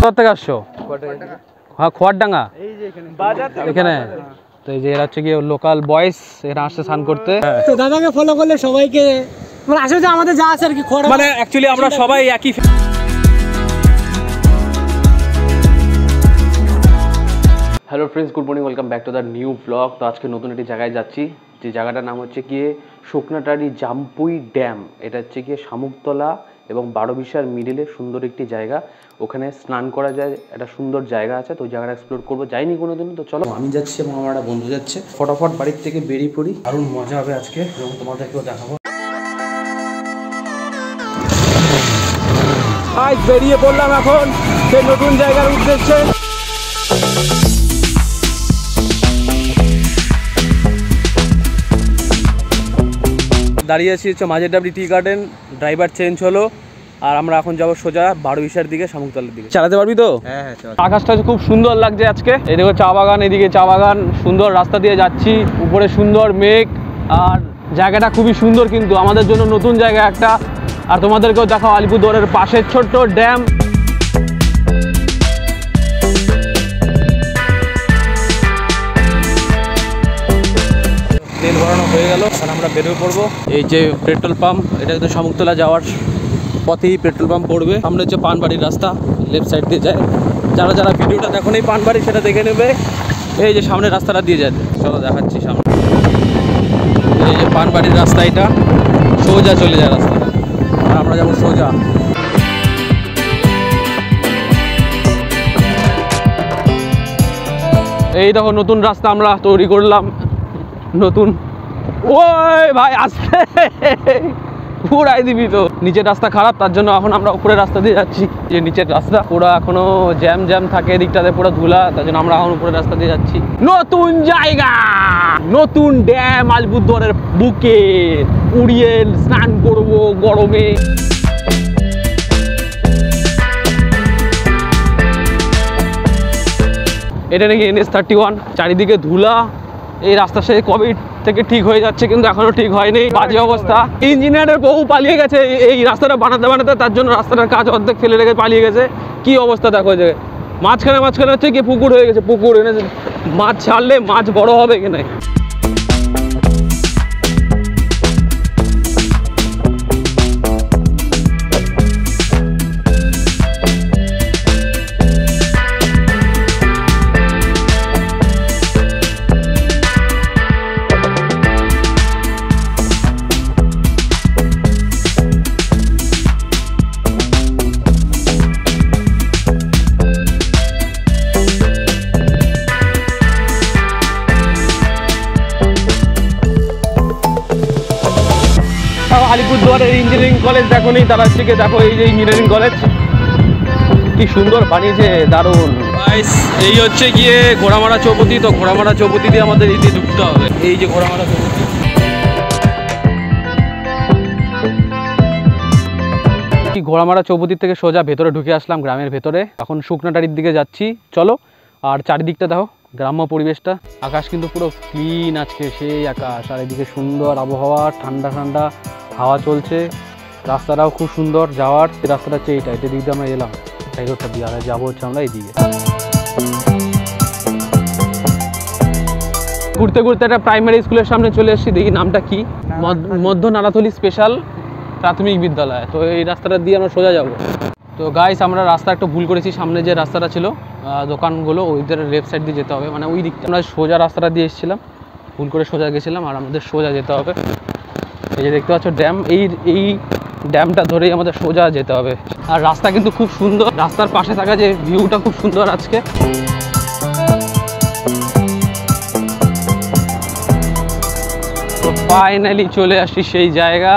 কোথা থেকে আসছো? হ্যাঁ, খোয়ারডাঙ্গা এখানে। তো এই যে এরা হচ্ছে গিয়ে লোকাল বয়েস, এরা আসছে স্নান করতে। তো দাদাকে ফলো করলে সবাইকে মানে আসলে আমাদের যা আছে আর কি, মানে অ্যাকচুয়ালি আমরা সবাই একই। Hello friends, good morning, welcome back to the new blog. তো আজকে নতুন একটি জায়গায় যাচ্ছি, যে জায়গাটার নাম হচ্ছে গিয়ে শুকনাটারি জাম্পুই ড্যাম। এটা হচ্ছে গিয়ে শামুকতলা এবং বারোবিশার মিডিলে সুন্দর একটি জায়গা। ওখানে স্নান করা যায়, একটা সুন্দর জায়গা আছে। তো ওই জায়গাটা এক্সপ্লোর করবো, যাইনি কোনোদিন। তো চলো, আমি যাচ্ছি এবং আমার একটা বন্ধু যাচ্ছে। ফটাফট বাড়ির থেকে বেরিয়ে পড়ি, দারুণ মজা হবে আজকে এবং তোমাদেরকেও দেখাবো। আজ বেরিয়ে পড়লাম এখন সেই নতুন জায়গার উদ্দেশ্যে। দাঁড়িয়ে আছি হচ্ছে Majherdabri tea garden. Driver change হলো আর আমরা এখন যাবো সোজা বারোবিশার দিকে, শামুকতলার দিকে। চালাতে পারবি তো? হ্যাঁ। আকাশটা খুব সুন্দর লাগছে আজকে। এদিকে চা বাগান, এদিকে চা বাগান, সুন্দর রাস্তা দিয়ে যাচ্ছি, উপরে সুন্দর মেঘ। আর জায়গাটা খুবই সুন্দর, কিন্তু আমাদের জন্য নতুন জায়গা একটা। আর তোমাদেরকেও দেখাও আলিপুরদুয়ারের পাশের ছোট্ট ড্যাম। তেল ভরানো হয়ে গেল, এখন আমরা বেরোয় পড়বো। এই যে পেট্রোল পাম্প, এটা কিন্তু শামুকতলা যাওয়ার পথেই পেট্রোল পাম্প পড়বে। সামনে হচ্ছে পানবাড়ির রাস্তা, লেফট সাইড দিয়ে যায়। যারা যারা ভিডিওটা দেখো এই পানবাড়ি, সেটা দেখে নেবে। এই যে সামনে রাস্তাটা দিয়ে যায়, চলো দেখাচ্ছি সামনে। এই যে পানবাড়ির রাস্তা, এটা সোজা চলে যায় রাস্তাটা, আর আমরা যাবো সোজা। এই দেখো নতুন রাস্তা আমরা তৈরি করলাম, নতুন। ওই ভাই আসতে পুরাই দিবি তো। নিচের রাস্তা খারাপ, তার জন্য এখন আমরা উপরের রাস্তা দিয়ে যাচ্ছি। যে নিচের রাস্তা পুরো এখনো জ্যাম থাকে, এদিকটাতে পুরো ধুলা, তার জন্য আমরা এখন উপরের রাস্তা দিয়ে যাচ্ছি। নতুন জায়গা, নতুন ড্যাম আলিপুরদুয়ারের বুকে, উড়িয়ে স্নান করবো গরমে। এটা নাকি NH31, চারিদিকে ধুলা। এই রাস্তা সে কবে থেকে ঠিক হয়ে যাচ্ছে, কিন্তু এখনো ঠিক হয়নি, বাজে অবস্থা। ইঞ্জিনিয়ারের বহু পালিয়ে গেছে এই রাস্তাটা বানাতে, তার জন্য রাস্তাটার কাজ অর্ধেক ফেলে রেখে পালিয়ে গেছে। কি অবস্থা দেখো, যে মাঝখানে হচ্ছে কি পুকুর হয়ে গেছে। পুকুর এনে মাছ ছাড়লে মাছ বড় হবে কিনা। আলিপুরদুয়ারের ইঞ্জিনিয়ারিং কলেজ দেখো নি, তারা হচ্ছে দেখো এই যে ইঞ্জিনিয়ারিং কলেজ কি সুন্দর বানিয়েছে, দারুণ। এই হচ্ছে গিয়ে ঘোড়ামারা চৌপতি। তো ঘোড়ামারা চৌপতি দিয়ে আমাদের এই দিয়ে ঢুকতে হবে। এই যে ঘোড়ামারা চৌপতি, ঘোড়ামারা চৌপতির থেকে সোজা ভেতরে ঢুকে আসলাম, গ্রামের ভেতরে। এখন শুকনাটারির দিকে যাচ্ছি, চলো। আর চারিদিকটা দেখো, গ্রাম্য পরিবেশটা। আকাশ কিন্তু পুরো ক্লিন আজকে, সেই আকাশ। আর এদিকে সুন্দর আবহাওয়া, ঠান্ডা ঠান্ডা হাওয়া চলছে। রাস্তাটাও খুব সুন্দর যাওয়ার। রাস্তাটা হচ্ছে এইটা, এটা দিক দিয়ে আমরা এলাম, এই রোডটা দিয়ে। আর যাবো হচ্ছে আমরা এইদিকে। ঘুরতে ঘুরতে একটা প্রাইমারি স্কুলের সামনে চলে এসেছি, দেখি নামটা কি, মধ্য নানাতলি স্পেশাল প্রাথমিক বিদ্যালয়। তো এই রাস্তাটা দিয়ে আমরা সোজা যাবো। তো গাইস, আমরা রাস্তা একটু ভুল করেছি। সামনে যে রাস্তাটা ছিল দোকানগুলো, ওইদের লেফট সাইড দিয়ে যেতে হবে, মানে ওই দিকটা। আমরা সোজা রাস্তাটা দিয়ে এসেছিলাম, ভুল করে সোজা গেছিলাম, আর আমাদের সোজা যেতে হবে। এই যে দেখতে পাচ্ছ ড্যাম, এই ড্যামটা ধরেই আমাদের সোজা যেতে হবে। আর রাস্তা কিন্তু খুব সুন্দর, রাস্তার পাশে থাকা যে ভিউটা খুব সুন্দর আজকে। তো ফাইনালি চলে আসি সেই জায়গা,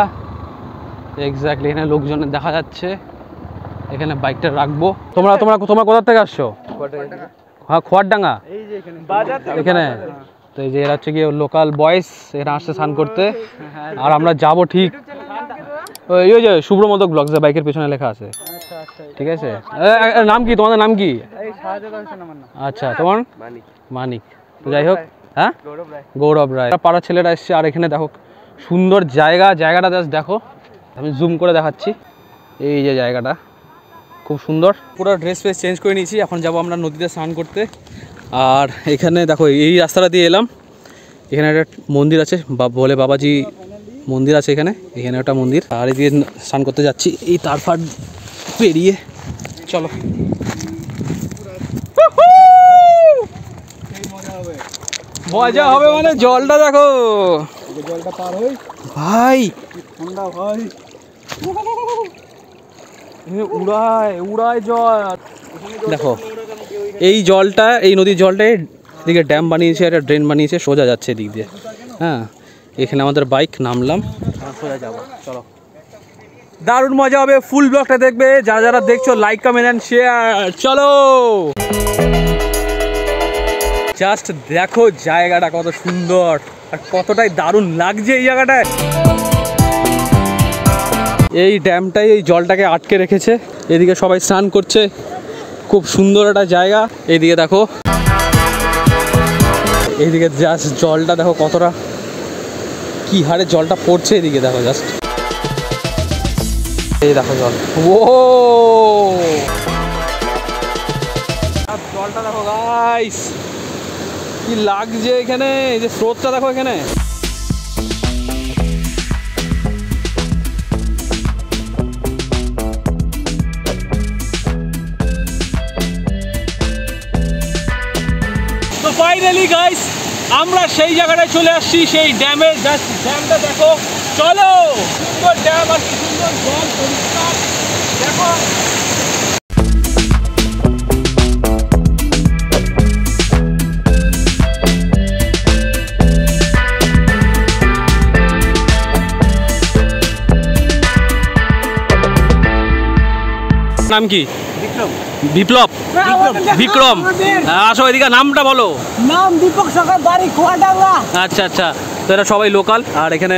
এক্স্যাক্টলি। এখানে লোকজনের দেখা যাচ্ছে, এখানে বাইকটা রাখবো। তোমরা কোথা থেকে আসছো? হ্যাঁ, খোয়ারডাঙ্গা এখানে। তো এই যে এরা হচ্ছে গিয়ে লোকাল বয়েস, এরা আসছে স্নান করতে। আর আমরা যাবো ঠিক ওই যে শুভ্রমদক ব্লগস, বাইকের পেছনে লেখা আছে, ঠিক আছে। নাম কি তোমাদের? নাম কি? আচ্ছা, তোমার? মানিক। তো যাই হোক, হ্যাঁ, গৌরব রায়। পাড়ার ছেলেরা এসছে। আর এখানে দেখো সুন্দর জায়গাটা জাস্ট দেখো, আমি জুম করে দেখাচ্ছি। এই যে জায়গাটা খুব সুন্দর। পুরো ড্রেস ফ্রেস চেঞ্জ করে নিয়েছি, এখন যাব আমরা নদীতে স্নান করতে। আর এখানে দেখো এই রাস্তাটা দিয়ে এলাম, এখানে একটা মন্দির আছে, বলে বাবাজি মন্দির আছে এখানে, এখানে একটা মন্দির। আর এদিকে স্নান করতে যাচ্ছি এই তারফার পেরিয়ে। চলো মজা হবে, মানে জলটা দেখো, জলটা পার হই ভাই ঠান্ডা ভাই, উড়ায় উড়ায় জল। দেখো এই জলটা, এই নদীর জলটা এদিকে ড্যাম বানিয়েছে, একটা ড্রেন বানিয়েছে, সোজা যাচ্ছে এদিক দিয়ে। হ্যাঁ, এখানে আমাদের বাইক, নামলাম, সোজা যাবো। চলো, দারুণ মজা হবে। ফুল ব্লগটা দেখবে, যারা যারা দেখছো লাইক কমেন্ট অ্যান্ড শেয়ার। চলো, জাস্ট দেখো জায়গাটা কত সুন্দর আর কতটাই দারুণ লাগছে এই জায়গাটায়। এই ড্যামটাই এই জলটাকে আটকে রেখেছে, এদিকে সবাই স্নান করছে, খুব সুন্দর একটা জায়গা। এইদিকে দেখো, এইদিকে জাস্ট জলটা দেখো কতটা, কি হারে জলটা পড়ছে, এদিকে দেখো জাস্ট, এই দেখো জল, ও জলটা দেখো গাইস, কি লাগছে এখানে, এই যে স্রোতটা দেখো এখানে। তো ফাইনালি গাইস আমরা সেই জায়গাটায় চলে আসছি, সেই ড্যামে। জাস্ট ড্যামটা দেখো, চলো, সুন্দর ড্যাম আর কি সুন্দর জল, পরিষ্কার দেখো। নাম কি? বিপ্লব, বিক্রম, আসো এদিকে, নামটা বলো। নাম দীপক সরকার, বাড়ি কুয়াডাঙ্গা। আচ্ছা আচ্ছা, তো এরা সবাই লোকাল। আর এখানে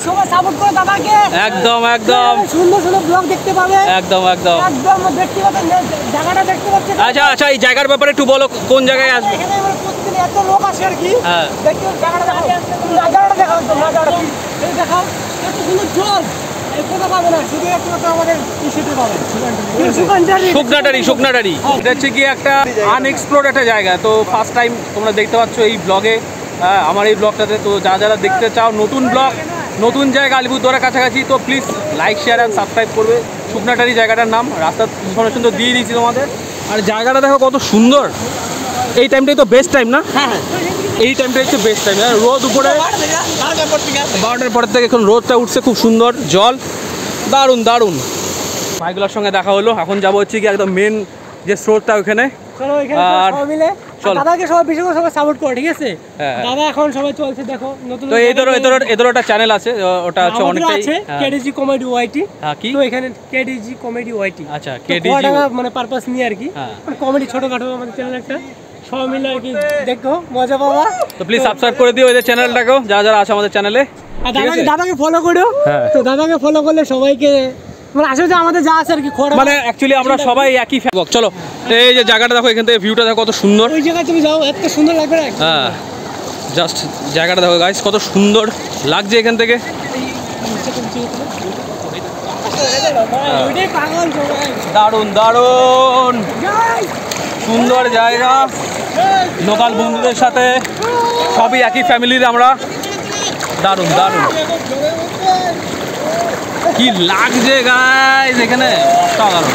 সবাই সাপোর্ট করে দাদাকে, একদম একদম সুন্দর সুন্দর ব্লগ দেখতে পাবে, একদম একদম একদম দেখতে পাবেন, জায়গাটা দেখতে পাচ্ছেন। আচ্ছা আচ্ছা, এই জায়গার ব্যাপারে একটু বলো, কোন জায়গায় আসবে? এখানে আমরা প্রতিদিন এত লোক আসে আর কি। হ্যাঁ, দেখতে জায়গাটা দেখাও, জায়গাটা দেখাও, একদম জায়গাটা এই দেখাও, এত সুন্দর জল, এই কোথা পাবে না, শুধু একমাত্র আমাদের ইস্যুতে পাবেন, শুকনাটারি। শুকনাটারি এটা হচ্ছে কি একটা আনএক্সপ্লোর্ড একটা জায়গা, তো ফার্স্ট টাইম তোমরা দেখতে পাচ্ছ এই ব্লগে, আমার এই ব্লগটাতে। তো যারা যারা দেখতে চাও নতুন ব্লগ, নতুন জায়গা আলিপুরদুয়ারের কাছাকাছি, তো please like share and subscribe করবে। শুকনাটারি জায়গাটার নাম, রাস্তার ইনফরমেশন তো দিয়ে দিয়েছি তোমাদের। আর জায়গাটা দেখো কত সুন্দর, এই টাইমটাই তো বেস্ট টাইম না? হ্যাঁ, এই টাইমটাই হচ্ছে বেস্ট টাইম। রোদ উপরে 12টার পর থেকে এখন রোদটা উঠছে, খুব সুন্দর জল, দারুণ দারুণ। ভাইগুলোর সঙ্গে দেখা হলো, এখন যাবো হচ্ছে কি একদম মেন যে স্রোতটা ওখানে। চলো এখানে সবাই মিলে, দাদাকে সবাই বেশি করে সবাই সাপোর্ট করে, ঠিক আছে? দাদা এখন সবাই চলছে, দেখো নতুন। তো এদের একটা চ্যানেল আছে, ওটা হচ্ছে অনেকটাই কেডিজি কমেডি ওয়াইটি। হ্যাঁ, কি তো এখানে কেডিজি কমেডি ওয়াইটি। আচ্ছা, কেডিজি মানে পারপাস নিয়ে আর কি, মানে কমেডি ছোটখাটো আমাদের চ্যানেল একটা, সবাই মিলে আর কি দেখো, মজা পাবা। তো প্লিজ সাবস্ক্রাইব করে দিও এদের চ্যানেলটাকেও, যারা যারা আছে আমাদের চ্যানেলে। আর দাদাকে ফলো করো। তো দাদাকে ফলো করলে সবাইকে, মানে আসলে যে আমাদের যা আছে আর কি, মানে অ্যাকচুয়ালি আমরা সবাই একই ফ্যামিলি। চলো, এই যে জায়গাটা দেখো, এখান থেকে ভিউটা দেখো কত সুন্দর। ওই জায়গায় তুমি যাও, এত সুন্দর লাগবে না? হ্যাঁ, জাস্ট জায়গাটা দেখো গাইস, কত সুন্দর লাগছে এখান থেকে। দারুণ দারুণ সুন্দর জায়গা, লোকাল বন্ধুদের সাথে, সবই একই ফ্যামিলির আমরা। দারুণ দারুণ, কি লাগছে গাইস এখানে, অসাধারণ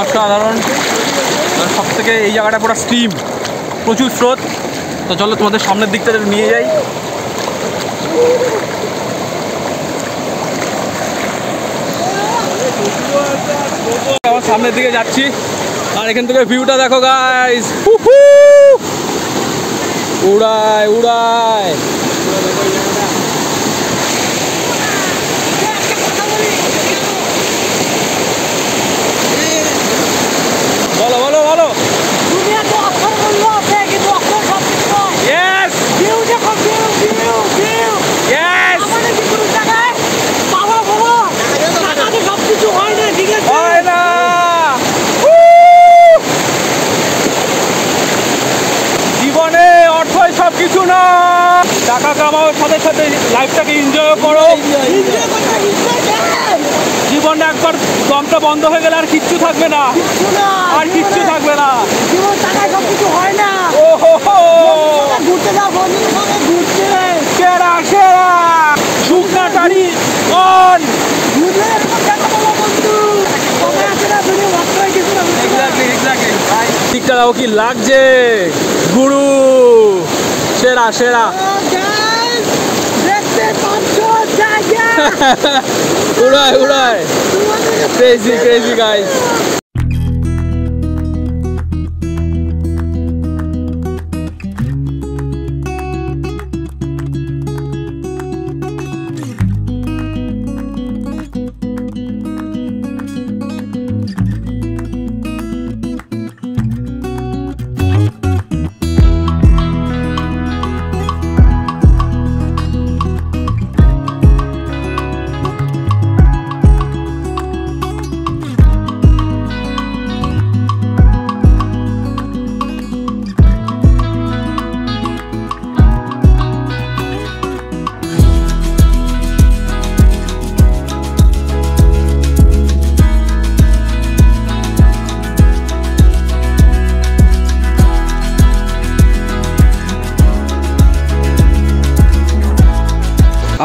অসাধারণ। সব থেকে এই জায়গাটা পুরো স্ট্রিম, প্রচুর স্রোত। তো চলো তোমাদের সামনের দিকটা নিয়ে যাই। আমার সামনের দিকে যাচ্ছি, আর এখান থেকে ভিউটা দেখো গাইস, উড়ায় উড়ায়। বলো বলো বলো। জীবনে অর্থই সব কিছু না, টাকা কামাও, সাথে সাথে লাইফটাকে এনজয় করো। জীবনে একবার দমটা বন্ধ হয়ে গেলে আর কিচ্ছু থাকবে না, আর কিচ্ছু থাকবে না। টাকায় সব কিছু হয় না। ও হো হো, ঘুরতে যাও, বন্ধুদের সঙ্গে ঘুরতে সেরা সেরা শুকনা টাড়ি অন। ঘুরলে এরকম দেখা পাবো বন্ধু। সময় আছে না, তুমি মাত্রই কিছু না। এক্স্যাক্টলি দিকটা দাও কি লাগছে গুরু, সেরা সেরা। দেখতে পাচ্ছ জায়গা, উড়ায় উড়ায়, ক্রেজি ক্রেজি গাইস।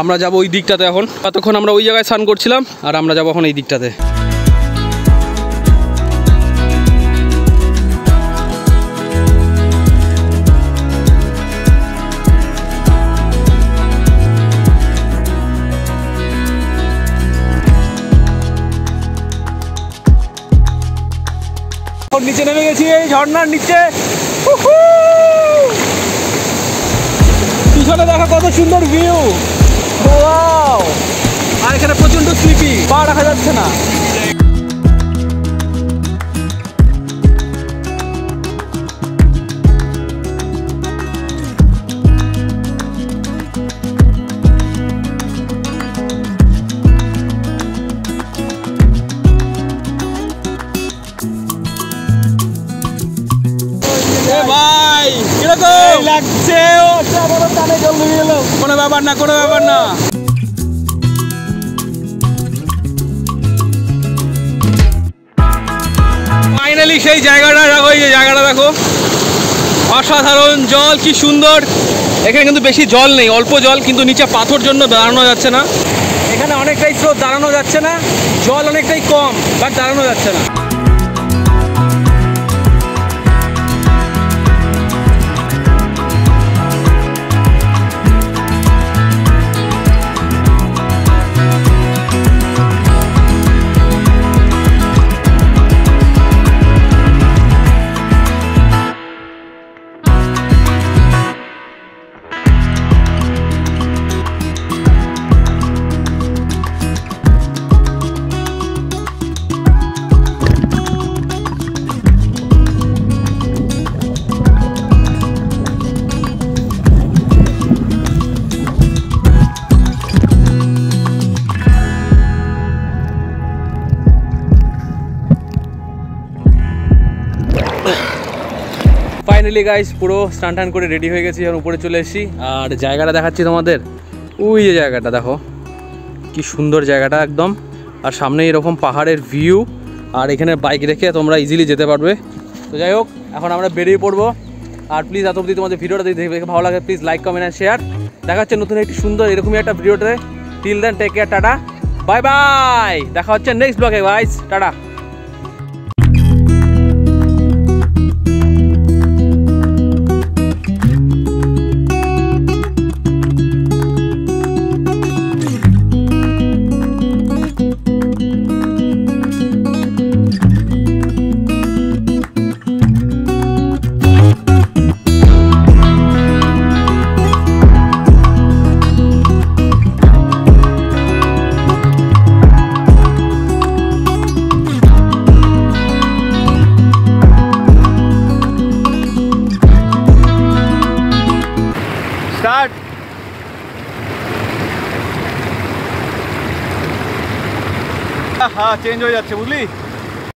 আমরা যাবো ওই দিকটাতে এখন, ততক্ষণ আমরা ওই জায়গায় স্নান করছিলাম, আর আমরা যাবো এখন এই দিকটাতে। নিচে নেমে গেছি এই ঝর্ণার নিচে। পিছনে দেখো কত সুন্দর ভিউ, আর এখানে প্রচন্ড স্লিপি, পা রাখা যাচ্ছে না। ভাই কিরকম লাগছে? কোনো ব্যাপার না, কোনো ব্যাপার না। ফাইনালি সেই জায়গাটা দেখো, এই যে জায়গাটা দেখো, অসাধারণ জল, কি সুন্দর। এখানে কিন্তু বেশি জল নেই, অল্প জল, কিন্তু নিচে পাথর জন্য দাঁড়ানো যাচ্ছে না। এখানে অনেকটাই স্রোত, দাঁড়ানো যাচ্ছে না। জল অনেকটাই কম, বাট দাঁড়ানো যাচ্ছে না। ফাইনালি গাইস পুরো স্নান টান করে রেডি হয়ে গেছি, আর উপরে চলে এসেছি। আর জায়গাটা দেখাচ্ছি তোমাদের, ওই যে জায়গাটা দেখো, কি সুন্দর জায়গাটা একদম। আর সামনে এরকম পাহাড়ের ভিউ, আর এখানে বাইক রেখে তোমরা ইজিলি যেতে পারবে। তো যাই হোক, এখন আমরা বেরিয়ে পড়বো। আর প্লিজ এত অবধি তোমাদের ভিডিওটা দেখে ভালো লাগে, প্লিজ লাইক কমেন্ট আর শেয়ার। দেখা হচ্ছে নতুন একটি সুন্দর এরকমই একটা ভিডিওতে। Till then take care, tata bye bye. দেখা হচ্ছে নেক্সট ব্লগে গাইস, টাটা। स्टार्ट। हाँ चेंज हो जाच्छे बुझली।